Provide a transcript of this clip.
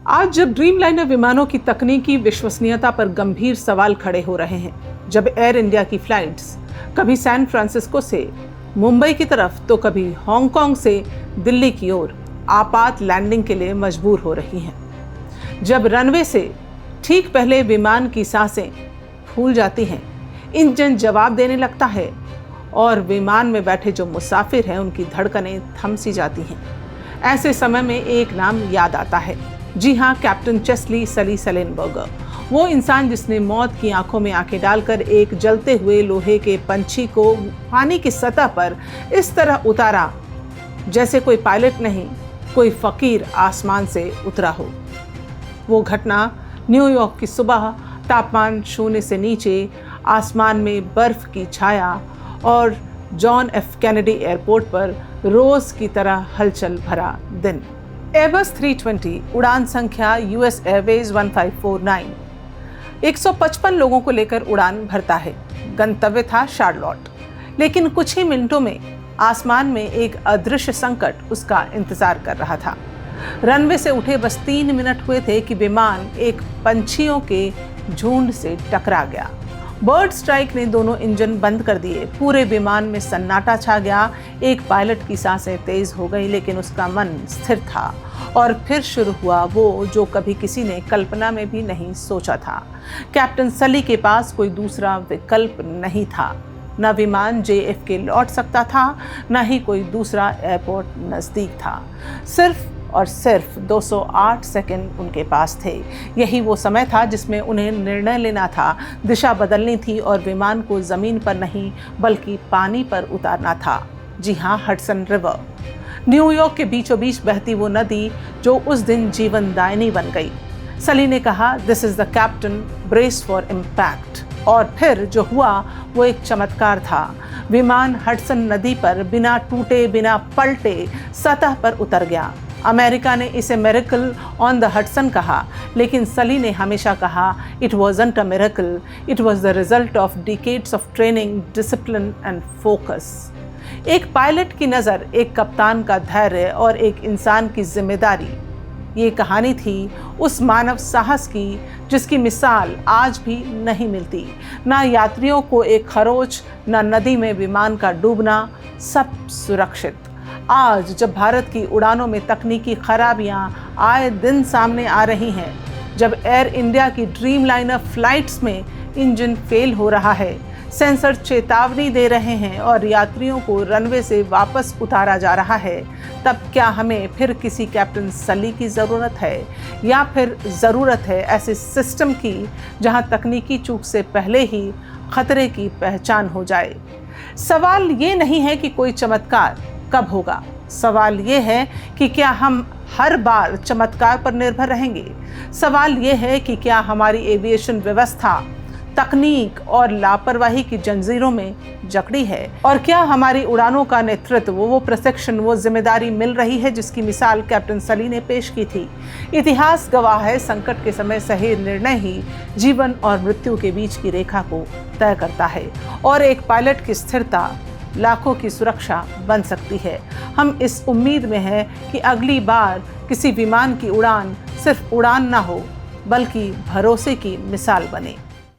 आज जब ड्रीमलाइनर विमानों की तकनीकी विश्वसनीयता पर गंभीर सवाल खड़े हो रहे हैं, जब एयर इंडिया की फ्लाइट्स कभी सैन फ्रांसिस्को से मुंबई की तरफ तो कभी हांगकांग से दिल्ली की ओर आपात लैंडिंग के लिए मजबूर हो रही हैं, जब रनवे से ठीक पहले विमान की सांसें फूल जाती हैं, इंजन जवाब देने लगता है और विमान में बैठे जो मुसाफिर हैं उनकी धड़कनें थम सी जाती हैं, ऐसे समय में एक नाम याद आता है। जी हाँ, कैप्टन चेस्ली सली सलेनबर्गर, वो इंसान जिसने मौत की आंखों में आंखें डालकर एक जलते हुए लोहे के पंछी को पानी की सतह पर इस तरह उतारा जैसे कोई पायलट नहीं, कोई फकीर आसमान से उतरा हो। वो घटना न्यूयॉर्क की सुबह, तापमान 0 से नीचे, आसमान में बर्फ की छाया और जॉन एफ कैनेडी एयरपोर्ट पर रोज की तरह हलचल भरा दिन। एयरबस 320 उड़ान संख्या यूएस एयरवेज 1549 155 लोगों को लेकर उड़ान भरता है। गंतव्य था शार्लोट, लेकिन कुछ ही मिनटों में आसमान में एक अदृश्य संकट उसका इंतजार कर रहा था। रनवे से उठे बस 3 मिनट हुए थे कि विमान एक पंछियों के झुंड से टकरा गया। बर्ड स्ट्राइक ने दोनों इंजन बंद कर दिए। पूरे विमान में सन्नाटा छा गया। एक पायलट की सांसें तेज हो गई, लेकिन उसका मन स्थिर था। और फिर शुरू हुआ वो जो कभी किसी ने कल्पना में भी नहीं सोचा था। कैप्टन सली के पास कोई दूसरा विकल्प नहीं था। न विमान JFK लौट सकता था, न ही कोई दूसरा एयरपोर्ट नज़दीक था। सिर्फ और सिर्फ 208 सेकंड उनके पास थे। यही वो समय था जिसमें उन्हें निर्णय लेना था, दिशा बदलनी थी और विमान को ज़मीन पर नहीं बल्कि पानी पर उतारना था। जी हाँ, हडसन रिवर, न्यूयॉर्क के बीचों बीच बहती वो नदी जो उस दिन जीवनदायिनी बन गई। सली ने कहा, this is the captain, brace for impact. और फिर जो हुआ वो एक चमत्कार था। विमान हडसन नदी पर बिना टूटे, बिना पलटे सतह पर उतर गया। अमेरिका ने इसे मिरेकल ऑन द हडसन कहा, लेकिन सली ने हमेशा कहा, it wasn't a miracle, it was the result of decades of training, discipline and focus. एक पायलट की नज़र, एक कप्तान का धैर्य और एक इंसान की जिम्मेदारी, ये कहानी थी उस मानव साहस की जिसकी मिसाल आज भी नहीं मिलती। ना यात्रियों को एक खरोच, ना नदी में विमान का डूबना, सब सुरक्षित। आज जब भारत की उड़ानों में तकनीकी खराबियां आए दिन सामने आ रही हैं, जब एयर इंडिया की ड्रीमलाइनर फ्लाइट्स में इंजन फेल हो रहा है, सेंसर चेतावनी दे रहे हैं और यात्रियों को रनवे से वापस उतारा जा रहा है, तब क्या हमें फिर किसी कैप्टन सली की ज़रूरत है, या फिर ज़रूरत है ऐसे सिस्टम की जहां तकनीकी चूक से पहले ही खतरे की पहचान हो जाए? सवाल ये नहीं है कि कोई चमत्कार कब होगा, सवाल ये है कि क्या हम हर बार चमत्कार पर निर्भर रहेंगे। सवाल ये है कि क्या हमारी एविएशन व्यवस्था तकनीक और लापरवाही की जंजीरों में जकड़ी है, और क्या हमारी उड़ानों का नेतृत्व, वो प्रशिक्षण, वो जिम्मेदारी मिल रही है जिसकी मिसाल कैप्टन सली ने पेश की थी। इतिहास गवाह है, संकट के समय सही निर्णय ही जीवन और मृत्यु के बीच की रेखा को तय करता है, और एक पायलट की स्थिरता लाखों की सुरक्षा बन सकती है। हम इस उम्मीद में हैं कि अगली बार किसी विमान की उड़ान सिर्फ उड़ान ना हो, बल्कि भरोसे की मिसाल बने।